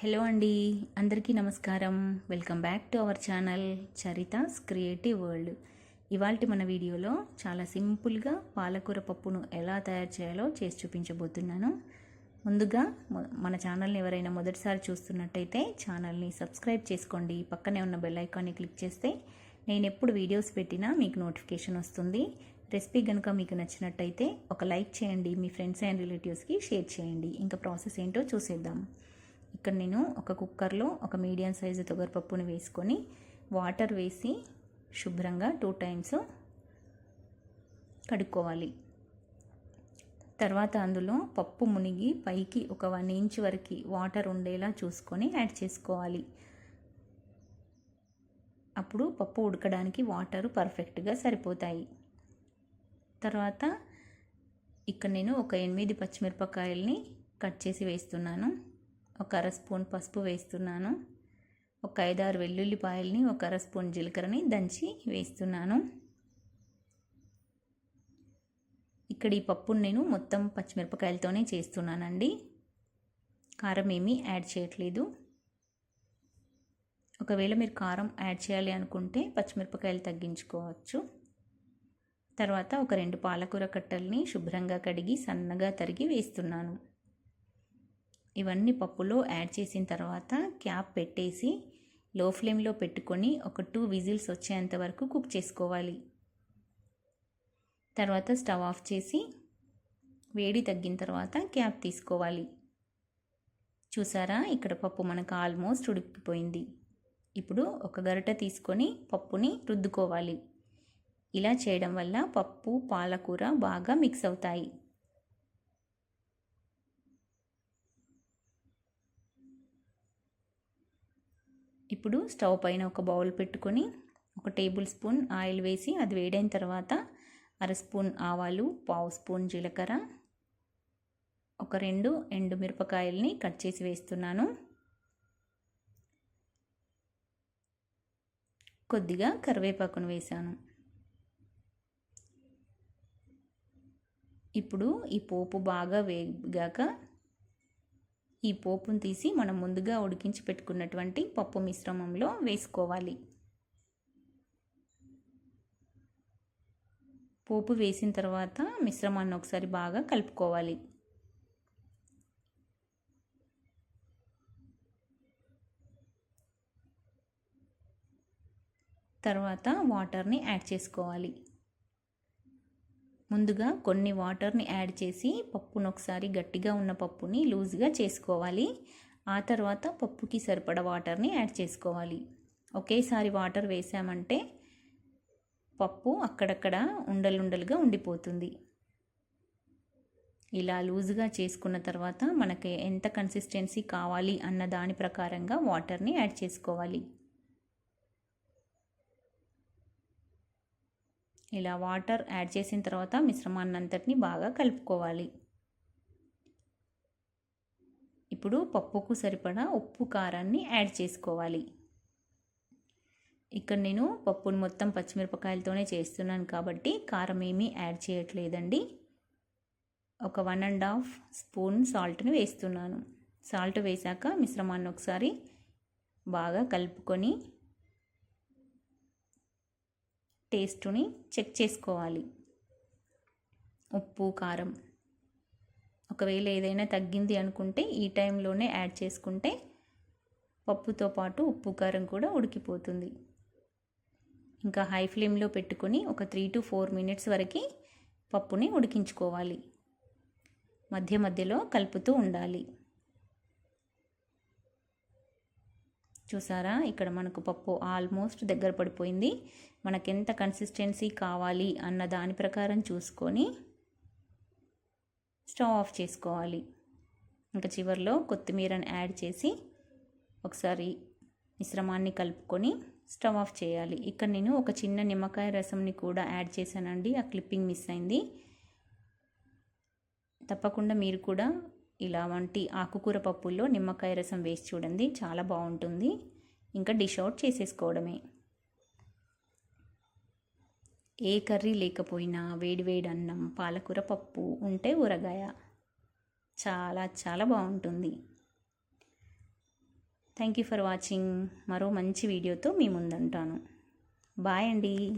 Hello అండి, అందరికీ నమస్కారం. Welcome back to our channel Charitha's creative world. ఇవాల్టి మన వీడియోలో చాలా సింపుల్గా పాలకూర పప్పును ఎలా తయారు చేయాలో చేసి చూపించబోతున్నాను. ముందుగా మన ఛానల్ని ఎవరైనా మొదటిసారి చూస్తున్నట్టయితే ఛానల్ని సబ్స్క్రైబ్ చేసుకోండి. పక్కనే ఉన్న బెల్ ఐకాన్ని క్లిక్ చేస్తే నేను ఎప్పుడు వీడియోస్ పెట్టినా మీకు నోటిఫికేషన్ వస్తుంది. రెసిపీ కనుక మీకు నచ్చినట్టయితే ఒక లైక్ చేయండి, మీ ఫ్రెండ్స్ అండ్ రిలేటివ్స్కి షేర్ చేయండి. ఇంకా ప్రాసెస్ ఏంటో చూసేద్దాం. ఇక్కడ నేను ఒక కుక్కర్లో ఒక మీడియం సైజు తొగరపప్పుని వేసుకొని వాటర్ వేసి శుభ్రంగా 2 టైమ్స్ కడుక్కోవాలి. తర్వాత అందులో పప్పు మునిగి పైకి ఒక 1 ఇంచ్ వరకు వాటర్ ఉండేలా చూసుకొని యాడ్ చేసుకోవాలి. అప్పుడు పప్పు ఉడకడానికి వాటర్ పర్ఫెక్ట్గా సరిపోతాయి. తర్వాత ఇక్కడ నేను ఒక 8 పచ్చిమిరపకాయల్ని కట్ చేసి వేస్తున్నాను. ఒక 1/2 స్పూన్ పసుపు వేస్తున్నాను. ఒక 5-6 వెల్లుల్లిపాయల్ని, ఒక 1/2 స్పూన్ జీలకర్రని దంచి వేస్తున్నాను. ఇక్కడ ఈ పప్పును నేను మొత్తం పచ్చిమిరపకాయలతోనే చేస్తున్నానండి, కారం ఏమీ యాడ్ చేయట్లేదు. ఒకవేళ మీరు కారం యాడ్ చేయాలి అనుకుంటే పచ్చిమిరపకాయలు తగ్గించుకోవచ్చు. తర్వాత ఒక 2 పాలకూర కట్టల్ని శుభ్రంగా కడిగి సన్నగా తరిగి వేస్తున్నాను. ఇవన్నీ పప్పులో యాడ్ చేసిన తర్వాత క్యాప్ పెట్టేసి లో ఫ్లేమ్లో పెట్టుకొని ఒక 2 విజిల్స్ వచ్చేంత వరకు కుక్ చేసుకోవాలి. తర్వాత స్టవ్ ఆఫ్ చేసి వేడి తగ్గిన తర్వాత క్యాప్ తీసుకోవాలి. చూసారా, ఇక్కడ పప్పు మనకు ఆల్మోస్ట్ ఉడికిపోయింది. ఇప్పుడు ఒక గరిటె తీసుకొని పప్పుని రుద్దుకోవాలి. ఇలా చేయడం వల్ల పప్పు పాలకూర బాగా మిక్స్ అవుతాయి. ఇప్పుడు స్టవ్ పైన ఒక బౌల్ పెట్టుకొని ఒక టేబుల్ స్పూన్ ఆయిల్ వేసి అది వేడైన తర్వాత 1/2 స్పూన్ ఆవాలు, 1/2 స్పూన్ జీలకర్ర, ఒక 2 ఎండుమిరపకాయల్ని కట్ చేసి వేస్తున్నాను. కొద్దిగా కరివేపాకును వేసాను. ఇప్పుడు ఈ పోపు బాగా వేగాక ఈ పోపును తీసి మనం ముందుగా ఉడికించి పెట్టుకున్నటువంటి పప్పు మిశ్రమంలో వేసుకోవాలి. పోపు వేసిన తర్వాత మిశ్రమాన్ని ఒకసారి బాగా కలుపుకోవాలి. తర్వాత వాటర్ని యాడ్ చేసుకోవాలి. ముందుగా కొన్ని వాటర్ని యాడ్ చేసి పప్పును ఒకసారి గట్టిగా ఉన్న పప్పుని లూజ్గా చేసుకోవాలి. ఆ తర్వాత పప్పుకి సరిపడ వాటర్ని యాడ్ చేసుకోవాలి. ఒకేసారి వాటర్ వేసామంటే పప్పు అక్కడక్కడ ఉండలుగా ఉండిపోతుంది. ఇలా లూజ్గా చేసుకున్న తర్వాత మనకి ఎంత కన్సిస్టెన్సీ కావాలి అన్న దాని ప్రకారంగా వాటర్ని యాడ్ చేసుకోవాలి. ఇలా వాటర్ యాడ్ చేసిన తర్వాత మిశ్రమాన్ని అంతటిని బాగా కలుపుకోవాలి. ఇప్పుడు పప్పుకు సరిపడా ఉప్పు, కారాన్ని యాడ్ చేసుకోవాలి. ఇక్కడ నేను పప్పును మొత్తం పచ్చిమిరపకాయలతోనే చేస్తున్నాను కాబట్టి కారం ఏమీ యాడ్ చేయట్లేదండి. ఒక 1.5 స్పూన్ సాల్ట్ని వేస్తున్నాను. సాల్ట్ వేశాక మిశ్రమాన్ని ఒకసారి బాగా కలుపుకొని టేస్ట్ని చెక్ చేసుకోవాలి. ఉప్పు, కారం ఒకవేళ ఏదైనా తగ్గింది అనుకుంటే ఈ టైంలోనే యాడ్ చేసుకుంటే పప్పుతో పాటు ఉప్పు, కారం కూడా ఉడికిపోతుంది. ఇంకా హై ఫ్లేమ్లో పెట్టుకొని ఒక 3 to 4 మినిట్స్ వరకు పప్పుని ఉడికించుకోవాలి. మధ్య మధ్యలో కలుపుతూ ఉండాలి. చూసారా, ఇక్కడ మనకు పప్పు ఆల్మోస్ట్ దగ్గర పడిపోయింది. మనకు ఎంత కన్సిస్టెన్సీ కావాలి అన్న దాని ప్రకారం చూసుకొని స్టవ్ ఆఫ్ చేసుకోవాలి. ఇంకా చివరిలో కొత్తిమీరని యాడ్ చేసి ఒకసారి మిశ్రమాన్ని కలుపుకొని స్టవ్ ఆఫ్ చేయాలి. ఇక్కడ నేను ఒక చిన్న నిమ్మకాయ రసంని కూడా యాడ్ చేశానండి, ఆ క్లిప్పింగ్ మిస్ అయింది. తప్పకుండా మీరు కూడా ఇలా వంటి ఆకుకూర పప్పుల్లో నిమ్మకాయ రసం వేసి చూడండి, చాలా బాగుంటుంది. ఇంకా డిష్ అవుట్ చేసేసుకోవడమే. ఏ కర్రీ లేకపోయినా వేడివేడి అన్నం, పాలకూర పప్పు ఉంటే ఊరగాయ చాలా చాలా బాగుంటుంది. Thank you for watching. మరో మంచి వీడియోతో మీ ముందుంటాను. బాయ్ అండి.